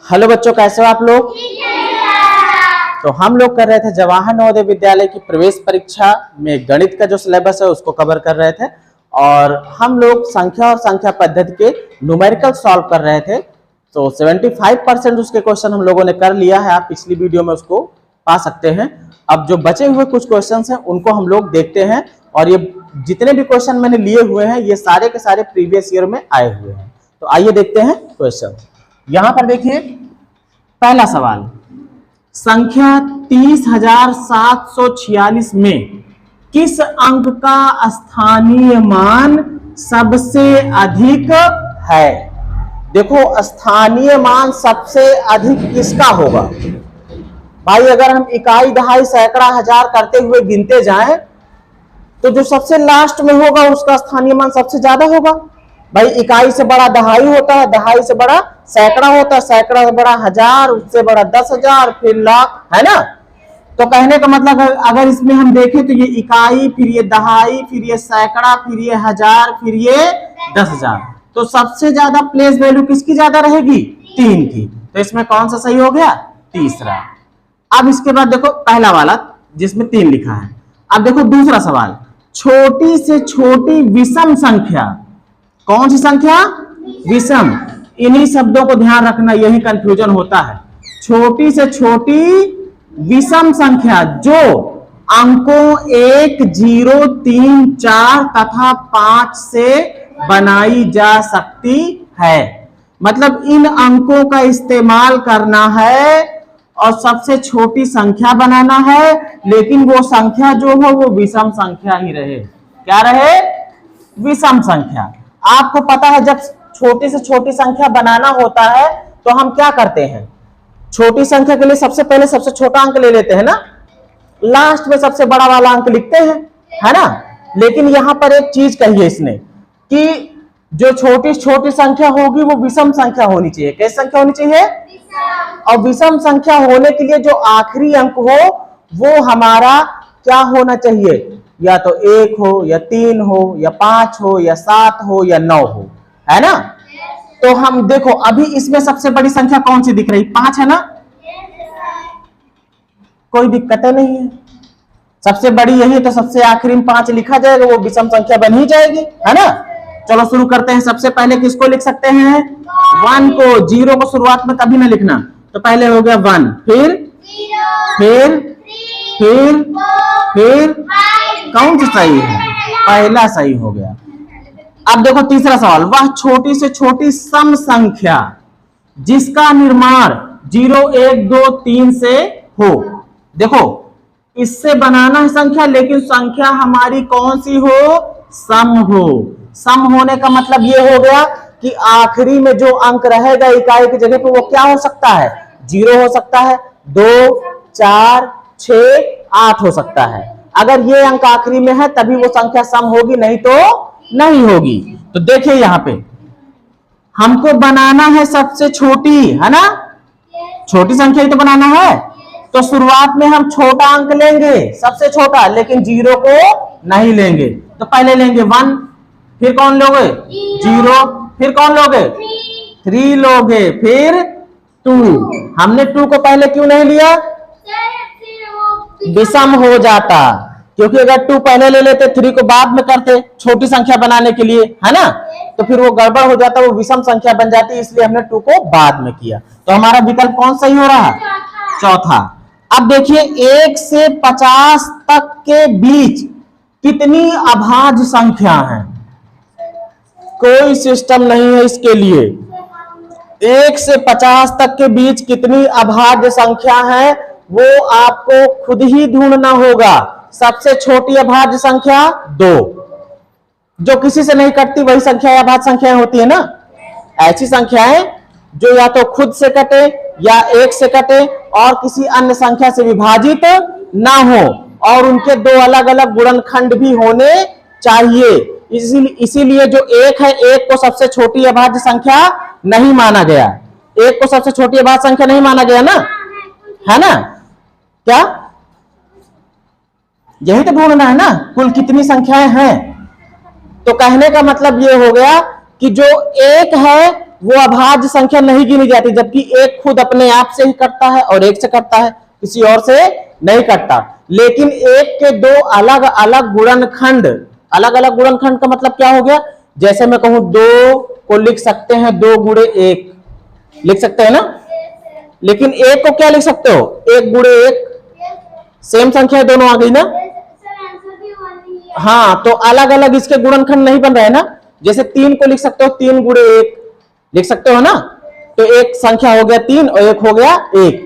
Hello बच्चों, कैसे हो आप लोग। तो हम लोग कर रहे थे जवाहर नवोदय विद्यालय की प्रवेश परीक्षा में गणित का जो सिलेबस है उसको कवर कर रहे थे और हम लोग संख्या और संख्या पद्धति के न्यूमेरिकल सॉल्व कर रहे थे। तो 75% उसके क्वेश्चन हम लोगों ने कर लिया है, आप पिछली वीडियो में उसको पा सकते हैं। अब जो बचे हुए कुछ क्वेश्चन हैं उनको हम लोग देखते हैं और ये जितने भी क्वेश्चन मैंने लिए हुए हैं ये सारे के सारे प्रीवियस ईयर में आए हुए हैं। तो आइए देखते हैं क्वेश्चन। यहां पर देखिए पहला सवाल, संख्या 30,746 में किस अंक का स्थानीय मान सबसे अधिक है। देखो स्थानीय मान सबसे अधिक किसका होगा भाई। अगर हम इकाई, दहाई, सैकड़ा, हजार करते हुए गिनते जाएं तो जो सबसे लास्ट में होगा उसका स्थानीय मान सबसे ज्यादा होगा। भाई इकाई से बड़ा दहाई होता है, दहाई से बड़ा सैकड़ा होता है, सैकड़ा से बड़ा हजार, उससे बड़ा 10,000, फिर लाख, है ना। तो कहने का मतलब अगर इसमें हम देखें तो ये इकाई, फिर ये दहाई, फिर ये सैकड़ा, फिर ये हजार, फिर ये 10,000, तो सबसे ज्यादा प्लेस वैल्यू किसकी ज्यादा रहेगी? 3 की। तो इसमें कौन सा सही हो गया? तीसरा। अब इसके बाद देखो पहला वाला जिसमें 3 लिखा है। अब देखो दूसरा सवाल, छोटी से छोटी विषम संख्या, कौन सी संख्या? विषम। इन्हीं शब्दों को ध्यान रखना, यही कंफ्यूजन होता है। छोटी से छोटी विषम संख्या जो अंकों 1, 0, 3, 4 तथा 5 से बनाई जा सकती है। मतलब इन अंकों का इस्तेमाल करना है और सबसे छोटी संख्या बनाना है, लेकिन वो संख्या जो हो वो विषम संख्या ही रहे। क्या रहे? विषम संख्या। आपको पता है जब छोटी से छोटी संख्या बनाना होता है तो हम क्या करते हैं? छोटी संख्या के लिए सबसे पहले सबसे छोटा अंक ले लेते हैं ना, लास्ट में सबसे बड़ा वाला अंक लिखते हैं, है ना। लेकिन यहां पर एक चीज कही है इसने कि जो छोटी छोटी संख्या होगी वो विषम संख्या होनी चाहिए। कैसी संख्या होनी चाहिए? और विषम संख्या होने के लिए जो आखिरी अंक हो वो हमारा क्या होना चाहिए? या तो 1 हो, या 3 हो, या 5 हो, या 7 हो, या 9 हो, है ना। तो हम देखो अभी इसमें सबसे बड़ी संख्या कौन सी दिख रही? 5 है ना। कोई दिक्कत नहीं है, सबसे बड़ी यही है तो सबसे आखिरी में 5 लिखा जाएगा, वो विषम संख्या बन ही जाएगी, है ना। चलो शुरू करते हैं। सबसे पहले किसको लिख सकते हैं? 1 को। 0 को शुरुआत में कभी ना लिखना, तो पहले हो गया 1, फिर कौन सा सही है? पहला सही हो गया। अब देखो तीसरा सवाल, वह छोटी से छोटी सम संख्या जिसका निर्माण 0, 1, 2, 3 से हो। देखो इससे बनाना है संख्या, लेकिन संख्या हमारी कौन सी हो? सम हो। सम होने का मतलब ये हो गया कि आखिरी में जो अंक रहेगा इकाई की जगह पे वो क्या हो सकता है? 0 हो सकता है, 2, 4, 6, 8 हो सकता है। अगर ये अंक आखिरी में है तभी वो संख्या सम होगी, नहीं तो नहीं होगी। तो देखिए यहां पे हमको बनाना है सबसे छोटी, है ना, छोटी संख्या ही तो बनाना है। तो शुरुआत में हम छोटा अंक लेंगे, सबसे छोटा, लेकिन 0 को नहीं लेंगे। तो पहले लेंगे 1, फिर कौन लोगे? 0, फिर कौन लोगे? 3 लोगे, फिर 2। हमने 2 को पहले क्यों नहीं लिया? विषम हो जाता, क्योंकि अगर 2 पहले ले लेते 3 को बाद में करते छोटी संख्या बनाने के लिए, है ना, तो फिर वो गड़बड़ हो जाता, वो विषम संख्या बन जाती, इसलिए हमने 2 को बाद में किया। तो हमारा विकल्प कौन सही हो रहा है? चौथा। अब देखिए 1 से 50 तक के बीच कितनी अभाज्य संख्या है? कोई सिस्टम नहीं है इसके लिए। 1 से 50 तक के बीच कितनी अभाज्य संख्या है वो आपको खुद ही ढूंढना होगा। सबसे छोटी अभाज्य संख्या 2, जो किसी से नहीं कटती वही संख्या अभाज्य संख्याएं होती है ना। ऐसी संख्याएं जो या तो खुद से कटे या 1 से कटे और किसी अन्य संख्या से विभाजित ना हो, और उनके 2 अलग अलग गुणनखंड भी होने चाहिए। इसीलिए जो 1 है, 1 को सबसे छोटी अभाज्य संख्या नहीं माना गया। 1 को सबसे छोटी अभाज्य संख्या नहीं माना गया ना, है ना। क्या यही तो ढूंढना है ना, कुल कितनी संख्याएं हैं। तो कहने का मतलब ये हो गया कि जो 1 है वो अभाज्य संख्या नहीं गिनी जाती, जबकि एक खुद अपने आप से ही कटता है और एक से कटता है, किसी और से नहीं कटता। लेकिन एक के दो अलग अलग गुणनखंड, अलग अलग गुणनखंड का मतलब क्या हो गया, जैसे मैं कहूं 2 को लिख सकते हैं 2 गुणे 1 लिख सकते हैं ना, लेकिन 1 को क्या लिख सकते हो, 1 गुणे 1, सेम संख्या दोनों आ गई ना। हाँ, तो अलग अलग इसके गुणनखंड नहीं बन रहे हैं ना। जैसे 3 को लिख सकते हो 3 गुणे 1 लिख सकते हो ना, तो एक संख्या हो गया 3 और एक हो गया 1।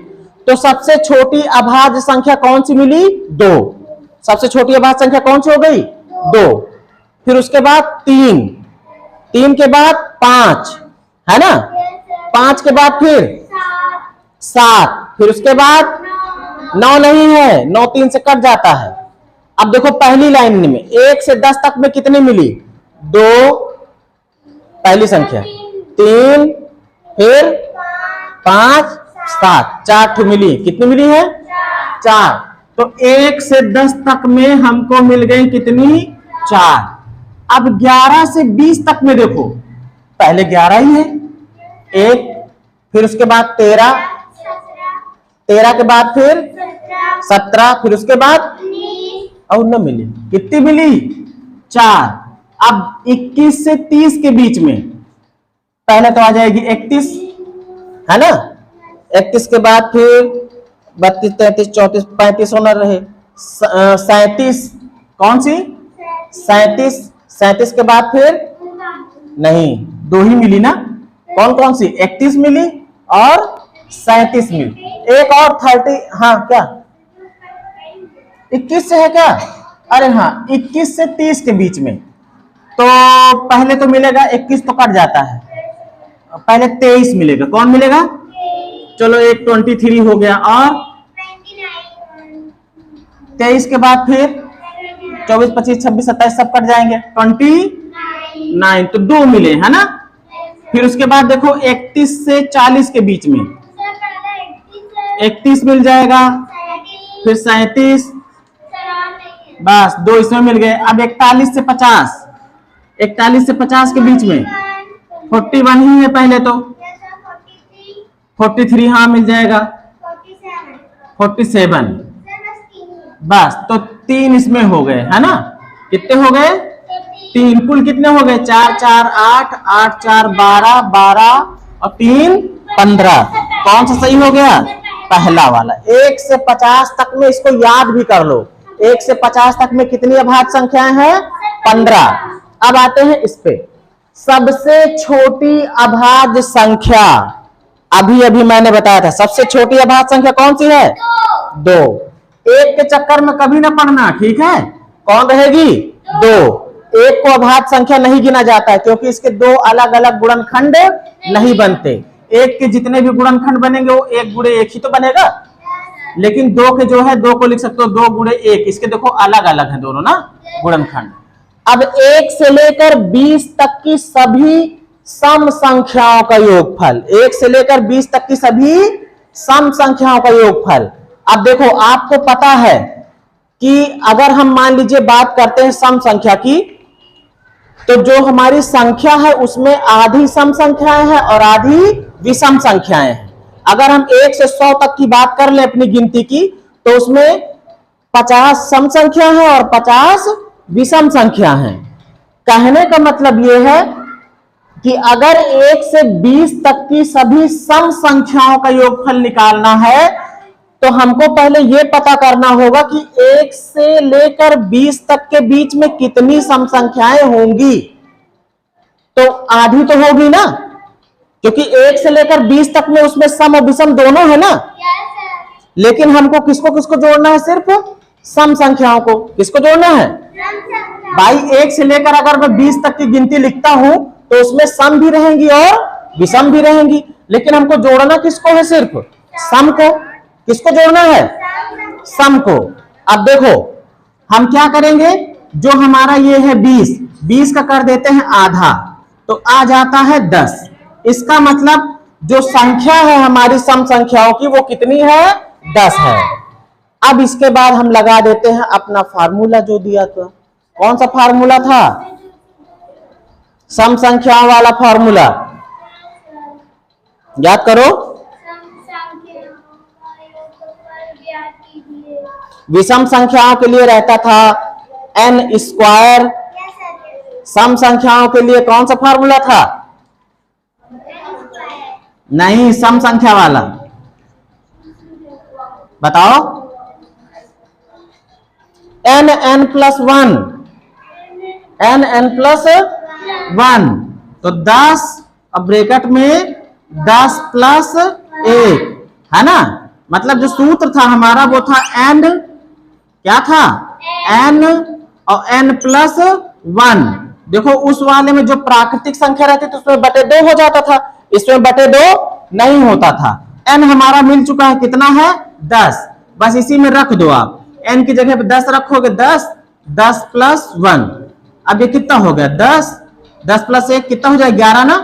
तो सबसे छोटी अभाज्य संख्या कौन सी मिली, 2। सबसे छोटी अभाज्य संख्या कौन सी हो गई, 2। फिर उसके बाद 3, 3 के बाद 5 है ना, 5 के बाद फिर 7, फिर उसके बाद 9 नहीं है, 9 3 से कट जाता है। अब देखो पहली लाइन में 1 से 10 तक में कितनी मिली, 2 पहली संख्या, 3 फिर 5 7, 4 ठो मिली, कितनी मिली है, 4। तो 1 से 10 तक में हमको मिल गई कितनी, 4। अब 11 से 20 तक में देखो, पहले 11 ही है, 1 फिर उसके बाद 13, 13 के बाद फिर 17, फिर उसके बाद और न मिली, कितनी मिली, 4। अब 21 से 30 के बीच में पहले तो आ जाएगी 31 है ना, 31 के बाद फिर 32 33 34 35 होना रहे, 37 कौन सी, 37, 37 के बाद फिर नहीं, 2 ही मिली ना, कौन कौन सी, 31 मिली और 37 मिली, एक और 30, हाँ क्या 21 से है क्या, अरे हाँ 21 से 30 के बीच में, तो पहले तो मिलेगा 21 तो कट जाता है, पहले 23 मिलेगा, कौन मिलेगा, चलो एक 23 हो गया, और 23 के बाद फिर 24 25 26 27 सब कट जाएंगे, 29, तो 2 मिले है ना। फिर उसके बाद देखो 31 से 40 के बीच में 31 मिल जाएगा, फिर 37, बस 2 इसमें मिल गए। अब 41 से 50, 41 से 50 के बीच में 41 ही है पहले तो, 43 हाँ मिल जाएगा, 47 बस, तो 3 इसमें हो गए है ना, कितने हो गए, 3, कुल कितने हो गए, 4 4 8 8 4 12 12 और 3 15, कौन सा सही हो गया, पहला वाला। 1 से 50 तक में इसको याद भी कर लो, 1 से 50 तक में कितनी अभाज्य संख्याएं हैं, 15। अब आते हैं इस पे, सबसे छोटी अभाज्य संख्या, अभी अभी मैंने बताया था सबसे छोटी अभाज्य संख्या कौन सी है, 2। 1 के चक्कर में कभी ना पढ़ना, ठीक है, कौन रहेगी, 2। 1 को अभाज्य संख्या नहीं गिना जाता है क्योंकि इसके 2 अलग अलग गुणनखंड नहीं बनते। 1 के जितने भी गुणनखंड बनेंगे वो 1 गुणे 1 ही तो बनेगा, लेकिन 2 के जो है 2 को लिख सकते हो 2 गुणे 1, इसके देखो अलग अलग है दोनों ना गुणनखंड। अब 1 से लेकर 20 तक की सभी सम संख्याओं का योगफल, 1 से लेकर 20 तक की सभी सम संख्याओं का योगफल। अब देखो आपको पता है कि अगर हम मान लीजिए बात करते हैं सम संख्या की, तो जो हमारी संख्या है उसमें आधी सम संख्याएं हैं और आधी विषम संख्याएं हैं। अगर हम 1 से 100 तक की बात कर ले अपनी गिनती की, तो उसमें 50 सम संख्या है और 50 विषम संख्या है। कहने का मतलब यह है कि अगर 1 से 20 तक की सभी सम संख्याओं का योगफल निकालना है तो हमको पहले यह पता करना होगा कि 1 से लेकर 20 तक के बीच में कितनी सम संख्याएं होंगी। तो आधी तो होगी ना, क्योंकि 1 से लेकर 20 तक में उसमें सम और विषम दोनों है ना। लेकिन हमको किसको किसको जोड़ना है, सिर्फ सम संख्याओं को। किसको जोड़ना है भाई, 1 से लेकर अगर मैं 20 तक की गिनती लिखता हूं तो उसमें सम भी रहेंगी और विषम भी रहेंगी, लेकिन हमको जोड़ना किसको है, सिर्फ सम को। किसको जोड़ना है, सम को। अब देखो हम क्या करेंगे, जो हमारा ये है 20 का कर देते हैं आधा, तो आ जाता है 10। इसका मतलब जो संख्या है हमारी सम संख्याओं की वो कितनी है, 10 है। अब इसके बाद हम लगा देते हैं अपना फार्मूला जो दिया था। कौन सा फार्मूला था, सम संख्याओं वाला फार्मूला। याद करो। विषम संख्याओं के लिए रहता था n स्क्वायर, सम संख्याओं के लिए कौन सा फार्मूला था? नहीं, सम संख्या वाला बताओ। n प्लस 1, n प्लस 1 तो 10, अब ब्रैकेट में 10 प्लस 1 है ना। मतलब जो सूत्र था हमारा वो था n, क्या था? n और n प्लस 1। देखो उस वाले में जो प्राकृतिक संख्या रहती थी उसमें बटे 2 हो जाता था, इसमें बटे 2 नहीं होता था। n हमारा मिल चुका है, कितना है? 10। बस इसी में रख दो आप, n की जगह पे 10 रखोगे, 10 प्लस 1। अब ये कितना हो गया? 10 प्लस 1 कितना हो जाए? 11 ना।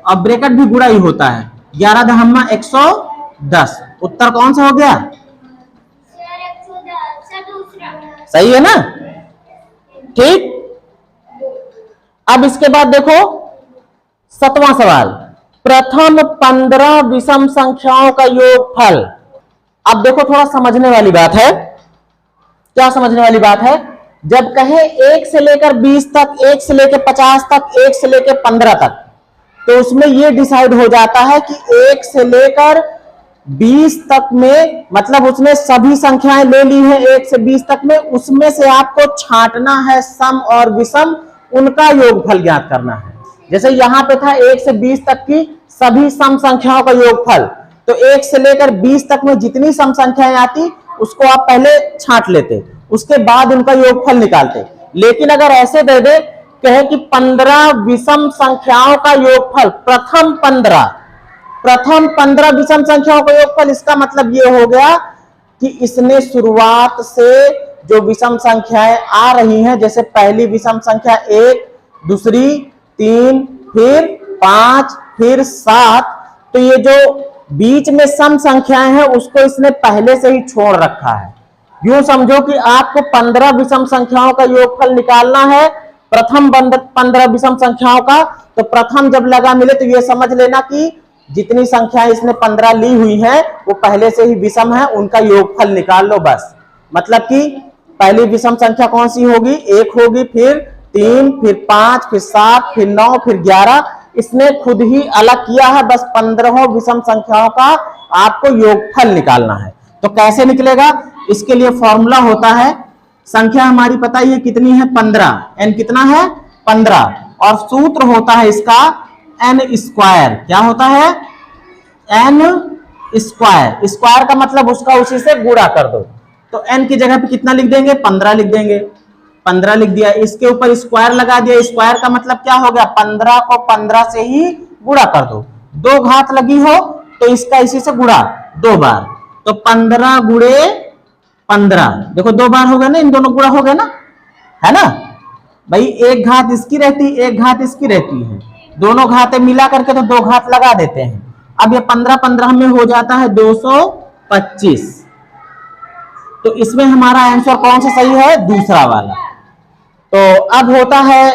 और ब्रैकेट भी गुणा ही होता है, 11 दहम्मा 110। उत्तर कौन सा हो गया? सही है ना। ठीक, अब इसके बाद देखो 7वां सवाल, प्रथम 15 विषम संख्याओं का योगफल। अब देखो थोड़ा समझने वाली बात है। क्या समझने वाली बात है? जब कहे 1 से लेकर 20 तक, 1 से लेकर 50 तक, 1 से लेकर 15 तक, तो उसमें यह डिसाइड हो जाता है कि 1 से लेकर 20 तक में, मतलब उसने सभी संख्याएं ले ली हैं 1 से 20 तक में, उसमें से आपको छांटना है सम और विषम, उनका योगफल ज्ञात करना है। जैसे यहां पे था 1 से 20 तक की सभी सम संख्याओं का योगफल, तो 1 से लेकर 20 तक में जितनी सम संख्याएं आती उसको आप पहले छांट लेते, उसके बाद उनका योगफल निकालते। लेकिन अगर ऐसे दे दे, कहे कि 15 विषम संख्याओं का योगफल, प्रथम 15 विषम संख्याओं का योगफल, इसका मतलब ये हो गया कि इसने शुरुआत से जो विषम संख्याएं आ रही हैं, जैसे पहली विषम संख्या 1, दूसरी 3, फिर 5, फिर 7, तो ये जो बीच में सम संख्याएं हैं उसको इसने पहले से ही छोड़ रखा है। यूं समझो कि आपको 15 विषम संख्याओं का योगफल निकालना है, प्रथम 15 विषम संख्याओं का, तो प्रथम जब लगा मिले तो ये समझ लेना कि जितनी संख्याएं इसने 15 ली हुई हैं वो पहले से ही विषम है, उनका योगफल निकाल लो बस। मतलब कि पहली विषम संख्या कौन सी होगी? 1 होगी, फिर 3, फिर 5, फिर 7, फिर 9, फिर 11, इसने खुद ही अलग किया है। बस 15 विषम संख्याओं का आपको योगफल निकालना है। तो कैसे निकलेगा? इसके लिए फॉर्मूला होता है, संख्या हमारी पता ही है कितनी है? 15, n कितना है? 15, और सूत्र होता है इसका n स्क्वायर। क्या होता है? n square. स्क्वायर का मतलब उसका उसी से गुणा कर दो, तो n की जगह पे कितना लिख देंगे? 15 लिख देंगे। 15 लिख दिया, इसके ऊपर स्क्वायर लगा दिया। स्क्वायर का मतलब क्या हो गया? 15 को 15 से ही गुणा कर दो, 2 घात लगी हो तो इसका इसी से गुणा 2 बार, तो 15 गुणे 15, देखो 2 बार हो गया ना, इन दोनों गुणा हो गया ना, है ना भाई। 1 घात इसकी रहती, 1 घात इसकी रहती है, दोनों घातें मिला करके तो 2 घात लगा देते हैं। अब ये 15 में हो जाता है 225, तो इसमें हमारा आंसर कौन सा सही है? दूसरा वाला। तो अब होता है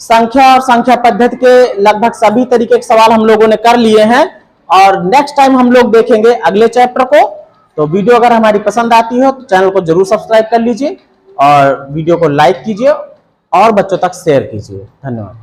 संख्या और संख्या पद्धति के लगभग सभी तरीके के सवाल हम लोगों ने कर लिए हैं, और नेक्स्ट टाइम हम लोग देखेंगे अगले चैप्टर को। तो वीडियो अगर हमारी पसंद आती हो तो चैनल को जरूर सब्सक्राइब कर लीजिए और वीडियो को लाइक कीजिए और बच्चों तक शेयर कीजिए। धन्यवाद।